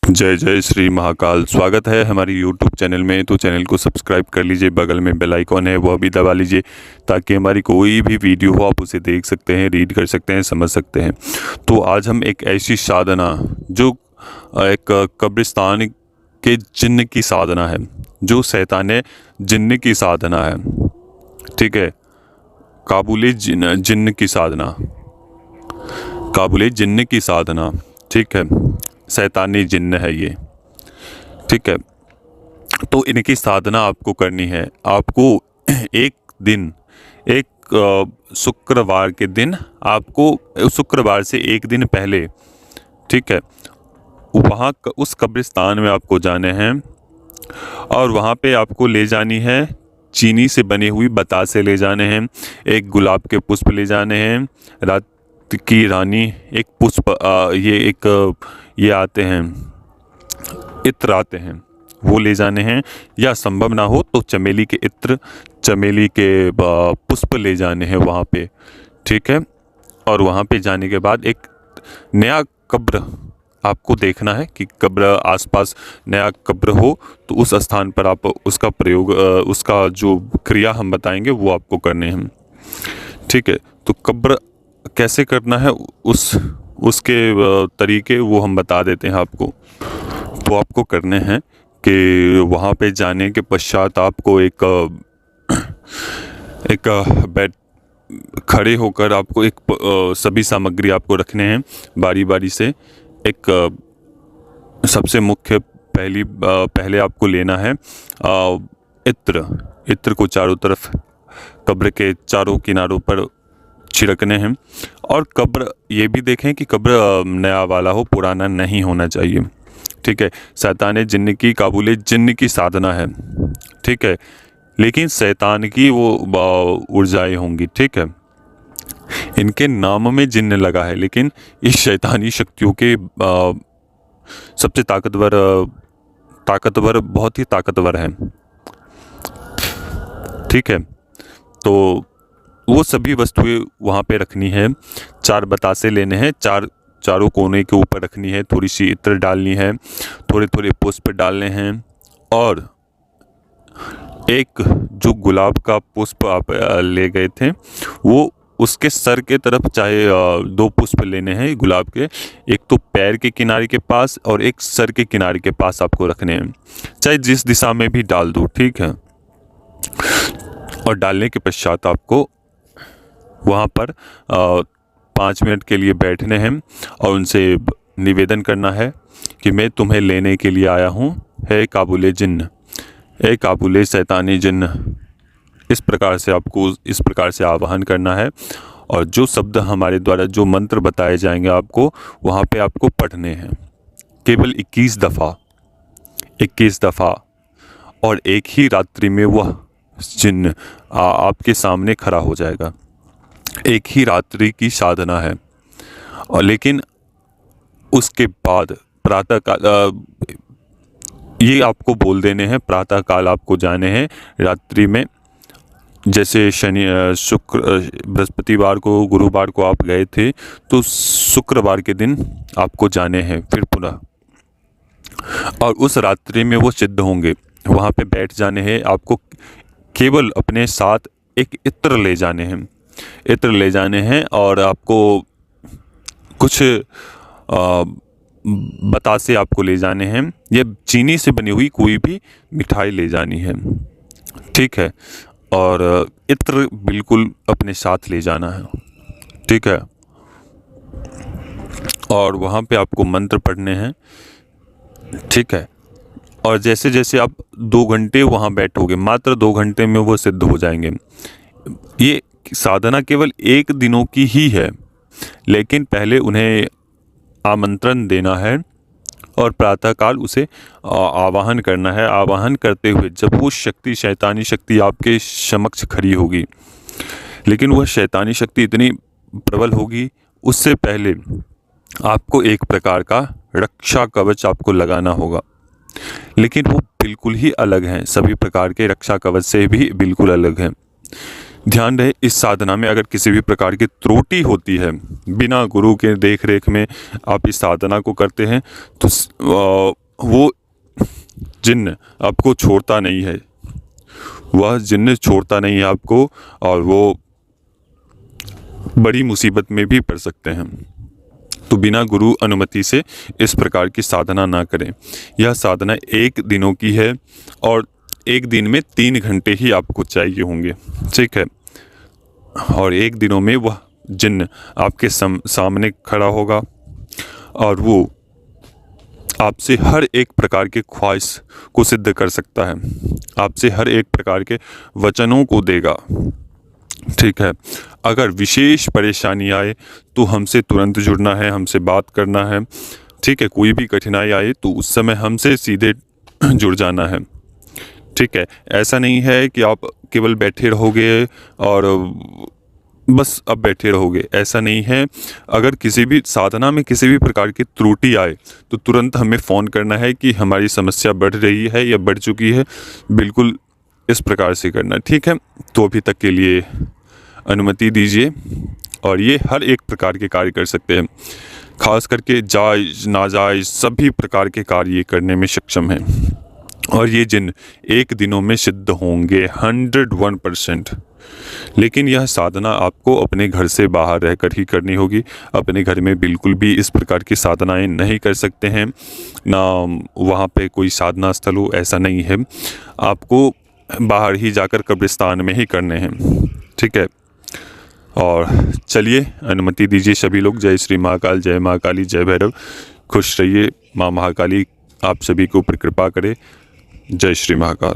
जय जय श्री महाकाल। स्वागत है हमारी यूट्यूब चैनल में। तो चैनल को सब्सक्राइब कर लीजिए, बगल में बेल आइकॉन है वह भी दबा लीजिए ताकि हमारी कोई भी वीडियो हो आप उसे देख सकते हैं, रीड कर सकते हैं, समझ सकते हैं। तो आज हम एक ऐसी साधना जो एक कब्रिस्तान के जिन्न की साधना है, जो शैतान जिन्न की साधना है, ठीक है। काबुले जिन्न की साधना, काबुले जिन्न की साधना, ठीक है। शैतानी जिन्न है ये, ठीक है। तो इनकी साधना आपको करनी है। आपको एक दिन, एक शुक्रवार के दिन, आपको शुक्रवार से एक दिन पहले, ठीक है, वहाँ उस कब्रिस्तान में आपको जाने हैं और वहाँ पे आपको ले जानी है चीनी से बनी हुई बतासे ले जाने हैं, एक गुलाब के पुष्प ले जाने हैं, रात की रानी एक पुष्प, ये आते हैं, इत्र आते हैं, वो ले जाने हैं, या संभव ना हो तो चमेली के इत्र, चमेली के पुष्प ले जाने हैं वहाँ पे, ठीक है। और वहाँ पे जाने के बाद एक नया कब्र आपको देखना है कि कब्र आसपास नया कब्र हो, तो उस स्थान पर आप उसका प्रयोग, उसका जो क्रिया हम बताएंगे वो आपको करने हैं, ठीक है। तो कब्र कैसे करना है उसके तरीके वो हम बता देते हैं आपको। तो आपको करने हैं कि वहाँ पे जाने के पश्चात आपको एक बैठ खड़े होकर आपको सभी सामग्री आपको रखने हैं बारी बारी से। एक सबसे मुख्य पहले आपको लेना है इत्र को चारों तरफ कब्र के चारों किनारों पर छिड़कने हैं। और कब्र ये भी देखें कि कब्र नया वाला हो, पुराना नहीं होना चाहिए, ठीक है। शैतान जिन्न की, काबुले जिन्न की साधना है, ठीक है, लेकिन शैतान की वो ऊर्जाएं होंगी, ठीक है। इनके नाम में जिन्न लगा है, लेकिन इस शैतानी शक्तियों के सबसे ताकतवर बहुत ही ताकतवर हैं, ठीक है। तो वो सभी वस्तुएं वहाँ पे रखनी है। 4 बतासे लेने हैं, चारों कोने के ऊपर रखनी है, थोड़ी सी इत्र डालनी है, थोड़े थोड़े पुष्प डालने हैं, और एक जो गुलाब का पुष्प आप ले गए थे वो उसके सर के तरफ, चाहे 2 पुष्प लेने हैं गुलाब के, एक तो पैर के किनारे के पास और एक सर के किनारे के पास आपको रखने हैं, चाहे जिस दिशा में भी डाल दो, ठीक है। और डालने के पश्चात आपको वहाँ पर 5 मिनट के लिए बैठने हैं और उनसे निवेदन करना है कि मैं तुम्हें लेने के लिए आया हूँ, है काबुले जिन्न, है काबुले शैतानी जिन्न। इस प्रकार से आवाहन करना है। और जो शब्द हमारे द्वारा, जो मंत्र बताए जाएंगे आपको, वहाँ पे आपको पढ़ने हैं केवल 21 दफ़ा, और एक ही रात्रि में वह जिन्न आपके सामने खड़ा हो जाएगा। एक ही रात्रि की साधना है। और लेकिन उसके बाद प्रातः काल ये आपको बोल देने हैं, प्रातः काल आपको जाने हैं, रात्रि में, जैसे बृहस्पतिवार को, गुरुवार को आप गए थे, तो शुक्रवार के दिन आपको जाने हैं फिर पुनः, और उस रात्रि में वो सिद्ध होंगे। वहाँ पे बैठ जाने हैं। आपको केवल अपने साथ एक इत्र ले जाने हैं और आपको कुछ बतासे आपको ले जाने हैं। ये चीनी से बनी हुई कोई भी मिठाई ले जानी है, ठीक है। और इत्र बिल्कुल अपने साथ ले जाना है, ठीक है। और वहाँ पे आपको मंत्र पढ़ने हैं, ठीक है। और जैसे जैसे आप 2 घंटे वहाँ बैठोगे, मात्र 2 घंटे में वो सिद्ध हो जाएंगे। ये साधना केवल 1 दिनों की ही है, लेकिन पहले उन्हें आमंत्रण देना है और प्रातःकाल उसे आवाहन करना है। आवाहन करते हुए जब वो शक्ति, शैतानी शक्ति आपके समक्ष खड़ी होगी, लेकिन वह शैतानी शक्ति इतनी प्रबल होगी, उससे पहले आपको एक प्रकार का रक्षा कवच आपको लगाना होगा, लेकिन वो बिल्कुल ही अलग हैं, सभी प्रकार के रक्षा कवच से भी बिल्कुल अलग हैं। ध्यान रहे इस साधना में अगर किसी भी प्रकार की त्रुटि होती है, बिना गुरु के देख रेख में आप इस साधना को करते हैं, तो वो जिन्न आपको छोड़ता नहीं है, वह जिन्न छोड़ता नहीं है आपको, और वो बड़ी मुसीबत में भी पड़ सकते हैं। तो बिना गुरु अनुमति से इस प्रकार की साधना ना करें। यह साधना 1 दिनों की है और 1 दिन में 3 घंटे ही आपको चाहिए होंगे, ठीक है। और 1 दिनों में वह जिन्न आपके सामने खड़ा होगा और वो आपसे हर एक प्रकार के ख्वाहिश को सिद्ध कर सकता है, आपसे हर एक प्रकार के वचनों को देगा, ठीक है। अगर विशेष परेशानी आए तो हमसे तुरंत जुड़ना है, हमसे बात करना है, ठीक है। कोई भी कठिनाई आए तो उस समय हमसे सीधे जुड़ जाना है, ठीक है। ऐसा नहीं है कि आप केवल बैठे रहोगे और बस अब बैठे रहोगे, ऐसा नहीं है। अगर किसी भी साधना में किसी भी प्रकार की त्रुटि आए तो तुरंत हमें फ़ोन करना है कि हमारी समस्या बढ़ रही है या बढ़ चुकी है, बिल्कुल इस प्रकार से करना, ठीक है। तो अभी तक के लिए अनुमति दीजिए, और ये हर एक प्रकार के कार्य कर सकते हैं, खास करके जायज़ नाजायज़ सभी प्रकार के कार्य करने में सक्षम हैं, और ये जिन 1 दिनों में सिद्ध होंगे 101%। लेकिन यह साधना आपको अपने घर से बाहर रहकर ही करनी होगी। अपने घर में बिल्कुल भी इस प्रकार की साधनाएं नहीं कर सकते हैं, ना वहाँ पे कोई साधना स्थल हो, ऐसा नहीं है। आपको बाहर ही जाकर कब्रिस्तान में ही करने हैं, ठीक है। और चलिए अनुमति दीजिए सभी लोग। जय श्री महाकाल, जय महाकाली, जय भैरव। खुश रहिए, माँ महाकाली आप सभी को ऊपर कृपा करे। जय श्री महाकाल।